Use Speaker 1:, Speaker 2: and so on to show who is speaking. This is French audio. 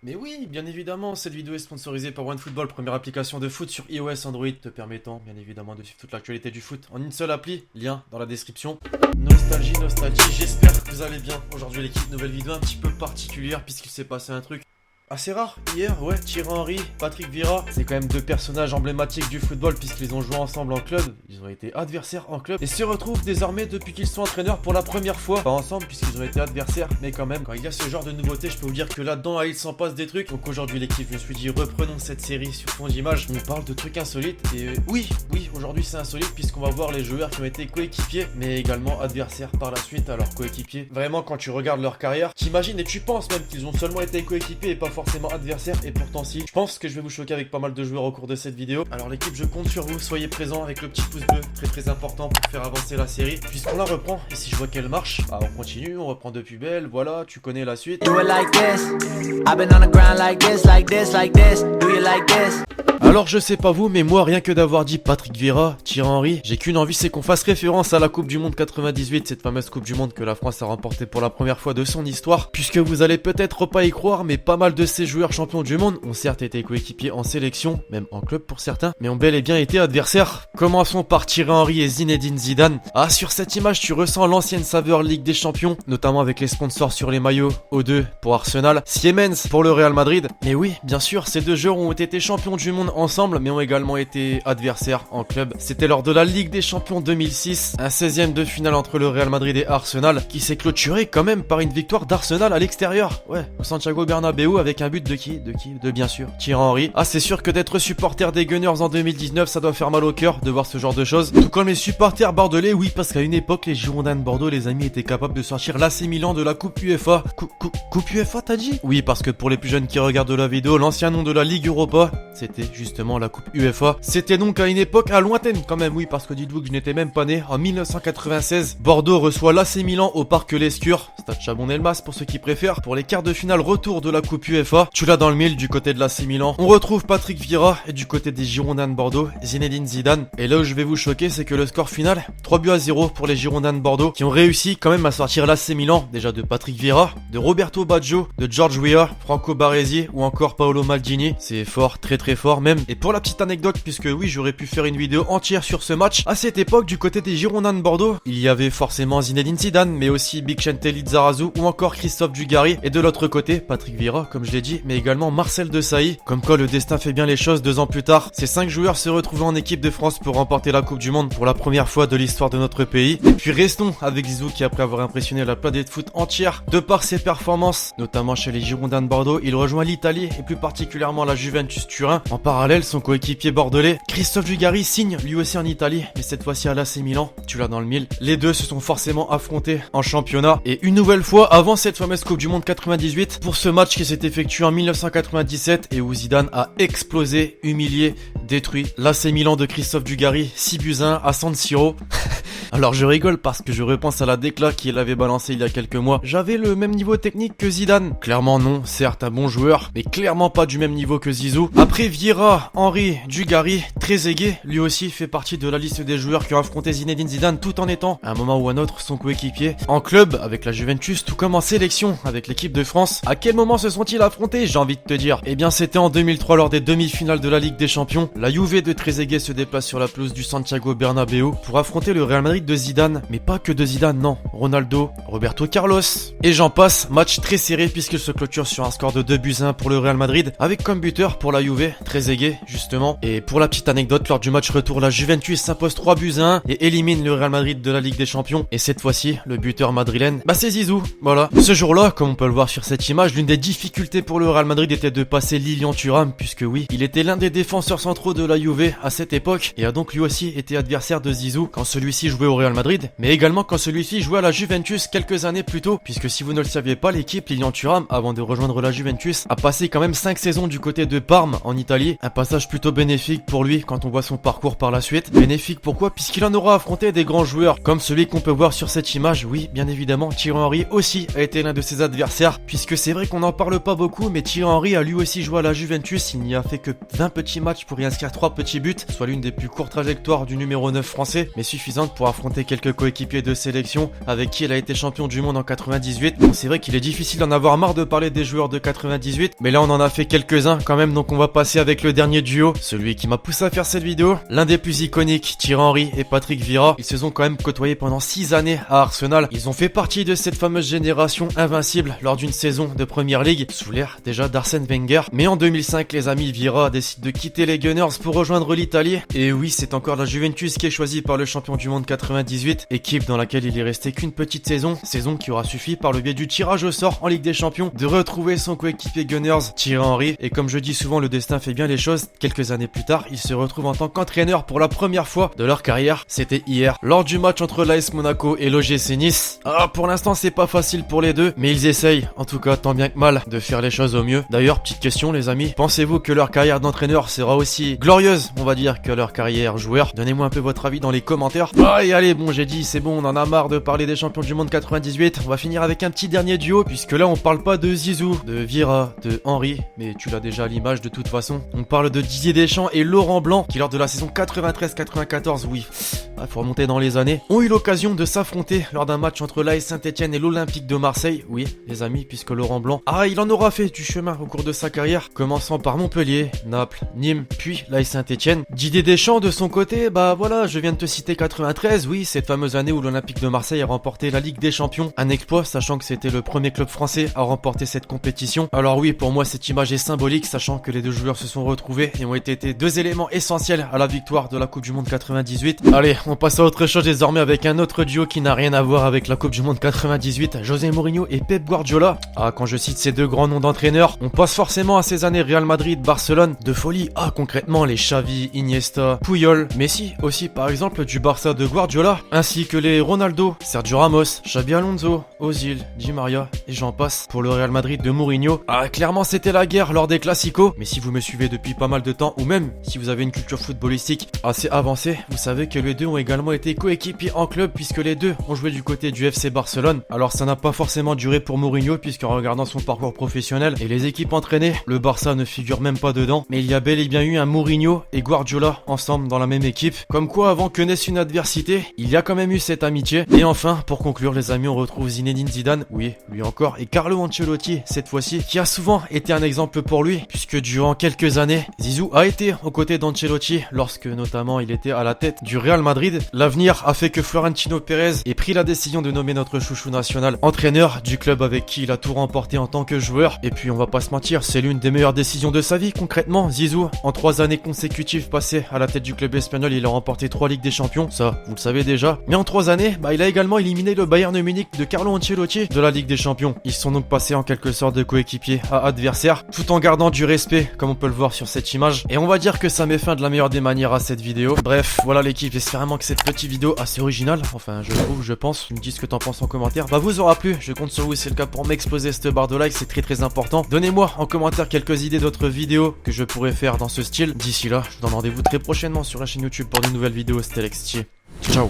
Speaker 1: Mais oui, bien évidemment, cette vidéo est sponsorisée par OneFootball, première application de foot sur iOS Android, te permettant bien évidemment de suivre toute l'actualité du foot en une seule appli, lien dans la description. Nostalgie, nostalgie, j'espère que vous allez bien. Aujourd'hui l'équipe, nouvelle vidéo un petit peu particulière puisqu'il s'est passé un truc assez rare hier, ouais. Thierry Henry, Patrick Vieira, c'est quand même deux personnages emblématiques du football puisqu'ils ont joué ensemble en club, ils ont été adversaires en club et se retrouvent désormais depuis qu'ils sont entraîneurs pour la première fois, pas ensemble puisqu'ils ont été adversaires, mais quand même, quand il y a ce genre de nouveauté, je peux vous dire que là-dedans, il s'en passe des trucs. Donc aujourd'hui l'équipe, je me suis dit, reprenons cette série sur fond d'image, on parle de trucs insolites et oui, aujourd'hui c'est insolite puisqu'on va voir les joueurs qui ont été coéquipiers, mais également adversaires par la suite à leurs coéquipiers. Vraiment, quand tu regardes leur carrière, t'imagines et tu penses même qu'ils ont seulement été coéquipiers et pas forcément adversaire, et pourtant si. Je pense que je vais vous choquer avec pas mal de joueurs au cours de cette vidéo. Alors l'équipe, je compte sur vous, soyez présents avec le petit pouce bleu, très important pour faire avancer la série, puisqu'on la reprend. Et si je vois qu'elle marche, bah on continue, on reprend de plus belle, voilà, tu connais la suite.
Speaker 2: Do it like this. I've been on the ground like this, like this, like this. Do you like this?
Speaker 1: Alors je sais pas vous, mais moi rien que d'avoir dit Patrick Vieira, Thierry Henry, j'ai qu'une envie, c'est qu'on fasse référence à la Coupe du Monde 98, cette fameuse Coupe du Monde que la France a remportée pour la première fois de son histoire. Puisque vous allez peut-être pas y croire, mais pas mal de ces joueurs champions du monde ont certes été coéquipiers en sélection, même en club pour certains, mais ont bel et bien été adversaires. Commençons par Thierry Henry et Zinedine Zidane. Ah, sur cette image tu ressens l'ancienne saveur Ligue des Champions, notamment avec les sponsors sur les maillots, O2 pour Arsenal, Siemens pour le Real Madrid. Mais oui, bien sûr, ces deux joueurs ont été champions du monde ensemble, mais ont également été adversaires en club. C'était lors de la Ligue des Champions 2006, un 16e de finale entre le Real Madrid et Arsenal, qui s'est clôturé quand même par une victoire d'Arsenal à l'extérieur. Ouais, au Santiago Bernabéu avec un but de qui? De bien sûr Thierry Henry. Ah, c'est sûr que d'être supporter des Gunners en 2019, ça doit faire mal au cœur de voir ce genre de choses. Tout comme les supporters bordelais, oui, parce qu'à une époque, les Girondins de Bordeaux, les amis, étaient capables de sortir l'AC Milan de la Coupe UEFA. Coupe UEFA, t'as dit? Oui, parce que pour les plus jeunes qui regardent la vidéo, l'ancien nom de la Ligue Europa, c'était justement la Coupe UEFA. C'était donc à une époque à lointaine quand même, oui, parce que dites-vous que je n'étais même pas né. En 1996, Bordeaux reçoit l'AC Milan au Parc Lescure, stade Chabon-Delmas pour ceux qui préfèrent, pour les quarts de finale retour de la Coupe UEFA. Tu l'as dans le mille du côté de l'AC Milan. On retrouve Patrick Vieira et du côté des Girondins de Bordeaux, Zinedine Zidane. Et là où je vais vous choquer, c'est que le score final, 3-0 pour les Girondins de Bordeaux, qui ont réussi quand même à sortir l'AC Milan, déjà de Patrick Vieira, de Roberto Baggio, de George Weah, Franco Baresi ou encore Paolo Maldini. C'est fort, très fort même. Et pour la petite anecdote, puisque oui, j'aurais pu faire une vidéo entière sur ce match, à cette époque, du côté des Girondins de Bordeaux, il y avait forcément Zinedine Zidane, mais aussi Bixente Lizarazu ou encore Christophe Dugarry. Et de l'autre côté, Patrick Vieira, comme je l'ai dit, mais également Marcel Desailly. Comme quoi le destin fait bien les choses, 2 ans plus tard, ces 5 joueurs se retrouvaient en équipe de France pour remporter la Coupe du Monde pour la première fois de l'histoire de notre pays. Et puis restons avec Zizou qui, après avoir impressionné la planète foot entière de par ses performances, notamment chez les Girondins de Bordeaux, il rejoint l'Italie et plus particulièrement la Juventus Turin. En parallèle, son coéquipier bordelais, Christophe Dugarry, signe lui aussi en Italie, mais cette fois-ci à l'AC Milan, tu l'as dans le mille. Les deux se sont forcément affrontés en championnat et une nouvelle fois avant cette fameuse Coupe du Monde 98 pour ce match qui s'est effectué en 1997 et où Zidane a explosé, humilié, détruit l'AC Milan de Christophe Dugarry, 6-1 à San Siro. Alors je rigole parce que je repense à la décla qu'il avait balancé il y a quelques mois. J'avais le même niveau technique que Zidane. Clairement non, certes un bon joueur, mais clairement pas du même niveau que Zizou. Après Vieira, Henry, Dugarry, Trezeguet, lui aussi fait partie de la liste des joueurs qui ont affronté Zinedine Zidane tout en étant, à un moment ou un autre, son coéquipier. En club, avec la Juventus, tout comme en sélection, avec l'équipe de France. À quel moment se sont-ils affrontés, j'ai envie de te dire? Eh bien c'était en 2003 lors des demi-finales de la Ligue des Champions. La Juve de Trezeguet se déplace sur la pelouse du Santiago Bernabéu pour affronter le Real Madrid de Zidane, mais pas que de Zidane, non. Ronaldo, Roberto Carlos, et j'en passe. Match très serré puisqu'il se clôture sur un score de 2-1 pour le Real Madrid, avec comme buteur pour la Juve, Trezeguet, justement. Et pour la petite anecdote, lors du match retour, la Juventus s'impose 3-1 et élimine le Real Madrid de la Ligue des Champions. Et cette fois-ci, le buteur madrilène, bah c'est Zizou, voilà. Ce jour-là, comme on peut le voir sur cette image, l'une des difficultés pour le Real Madrid était de passer Lilian Thuram, puisque oui, il était l'un des défenseurs centraux de la Juve à cette époque, et a donc lui aussi été adversaire de Zizou quand celui-ci jouait au Real Madrid, mais également quand celui-ci jouait à la Juventus quelques années plus tôt, puisque si vous ne le saviez pas, l'équipe Lilian Thuram, avant de rejoindre la Juventus, a passé quand même 5 saisons du côté de Parme en Italie, un passage plutôt bénéfique pour lui quand on voit son parcours par la suite. Bénéfique pourquoi? Puisqu'il en aura affronté des grands joueurs, comme celui qu'on peut voir sur cette image. Oui, bien évidemment, Thierry Henry aussi a été l'un de ses adversaires, puisque c'est vrai qu'on n'en parle pas beaucoup, mais Thierry Henry a lui aussi joué à la Juventus, il n'y a fait que 20 petits matchs pour rien inscrire 3 petits buts, soit l'une des plus courtes trajectoires du numéro 9 français, mais suffisante pour affronter quelques coéquipiers de sélection avec qui il a été champion du monde en 98. Bon, c'est vrai qu'il est difficile d'en avoir marre de parler des joueurs de 98, mais là on en a fait quelques-uns quand même, donc on va passer avec le dernier duo, celui qui m'a poussé à faire cette vidéo, l'un des plus iconiques, Thierry Henry et Patrick Vieira. Ils se sont quand même côtoyés pendant 6 années à Arsenal. Ils ont fait partie de cette fameuse génération invincible lors d'une saison de Première Ligue, sous l'ère déjà d'Arsène Wenger. Mais en 2005, les amis, Vieira décide de quitter les Gunners pour rejoindre l'Italie. Et oui, c'est encore la Juventus qui est choisie par le champion du monde 98, équipe dans laquelle il est resté qu'une petite saison qui aura suffi par le biais du tirage au sort en Ligue des Champions de retrouver son coéquipier Gunners, Thierry Henry. Et comme je dis souvent, le destin fait bien les choses. Quelques années plus tard, il se retrouve en tant qu'entraîneur pour la première fois de leur carrière. C'était hier, lors du match entre l'AS Monaco et l'OGC Nice. Pour l'instant, c'est pas facile pour les deux, mais ils essayent, en tout cas tant bien que mal, de faire les choses au mieux. D'ailleurs, petite question les amis, pensez-vous que leur carrière d'entraîneur sera aussi glorieuse, on va dire, que leur carrière joueur? Donnez-moi un peu votre avis dans les commentaires. Et allez, bon, j'ai dit, c'est bon, on en a marre de parler des champions du monde 98. On va finir avec un petit dernier duo, puisque là, on parle pas de Zizou, de Vieira, de Henry, mais tu l'as déjà à l'image de toute façon. On parle de Didier Deschamps et Laurent Blanc, qui lors de la saison 93-94, oui, faut remonter dans les années, ont eu l'occasion de s'affronter lors d'un match entre l'AS Saint-Etienne et l'Olympique de Marseille. Oui, les amis, puisque Laurent Blanc, il en aura fait du chemin au cours de sa carrière, commençant par Montpellier, Naples, Nîmes, puis l'AS Saint-Etienne. Didier Deschamps, de son côté, voilà, je viens de te citer 93, oui, cette fameuse année où l'Olympique de Marseille a remporté la Ligue des Champions. Un exploit, sachant que c'était le premier club français à remporter cette compétition. Alors oui, pour moi, cette image est symbolique, sachant que les deux joueurs se sont retrouvés et ont été deux éléments essentiels à la victoire de la Coupe du Monde 98. Allez, on passe à autre chose désormais avec un autre duo qui n'a rien à voir avec la Coupe du Monde 98, José Mourinho et Pep Guardiola. Quand je cite ces deux grands noms d'entraîneurs, on pense forcément à ces années Real Madrid, Barcelone, de folie. Concrètement les Xavi, Iniesta, Puyol, Messi aussi par exemple du Barça de Guardiola, ainsi que les Ronaldo, Sergio Ramos, Xabi Alonso, Ozil, Di Maria et j'en passe pour le Real Madrid de Mourinho. Clairement c'était la guerre lors des Classicos, mais si vous me suivez depuis pas mal de temps ou même si vous avez une culture footballistique assez avancée, vous savez que les deux ont également été coéquipiers en club puisque les deux ont joué du côté du FC Barcelone. Alors ça n'a pas forcément duré pour Mourinho puisqu'en regardant son parcours professionnel et les équipes entraînées, le Barça ne figure même pas dedans, mais il y a bel et bien eu un Mourinho et Guardiola ensemble dans la même équipe. Comme quoi avant que naisse une adversité, il y a quand même eu cette amitié. Et enfin, pour conclure les amis, on retrouve Zinedine Zidane, oui, lui encore, et Carlo Ancelotti cette fois-ci, qui a souvent été un exemple pour lui, puisque durant quelques années, Zizou a été aux côtés d'Ancelotti lorsque notamment il était à la tête du Real Madrid. L'avenir a fait que Florentino Pérez ait pris la décision de nommer notre chouchou national entraîneur du club avec qui il a tout remporté en tant que joueur. Et puis on va pas se mentir, c'est l'une des meilleures décisions de sa vie concrètement. Zizou, en 3 années consécutives passées à la tête du club espagnol, il a remporté 3 Ligues des Champions, ça vous le savez déjà. Mais en 3 années, il a également éliminé le Bayern Munich de Carlo Ancelotti de la Ligue des Champions. Ils sont donc passés en quelque sorte de coéquipiers à adversaires, tout en gardant du respect comme on peut le voir sur cette image. Et on va dire que ça met fin de la meilleure des manières à cette vidéo. Bref, voilà l'équipe, j'espère vraiment que cette petite vidéo assez originale, enfin je trouve, je pense, tu me dis ce que t'en penses en commentaire, vous aura plu. Je compte sur vous si c'est le cas pour m'exposer cette barre de like, c'est très important. Donnez-moi en commentaire quelques idées d'autres vidéos que je pourrais faire dans ce style. D'ici là, je vous donne rendez-vous très prochainement sur la chaîne YouTube pour de nouvelles vidéos. C'était Lex Thier. Ciao.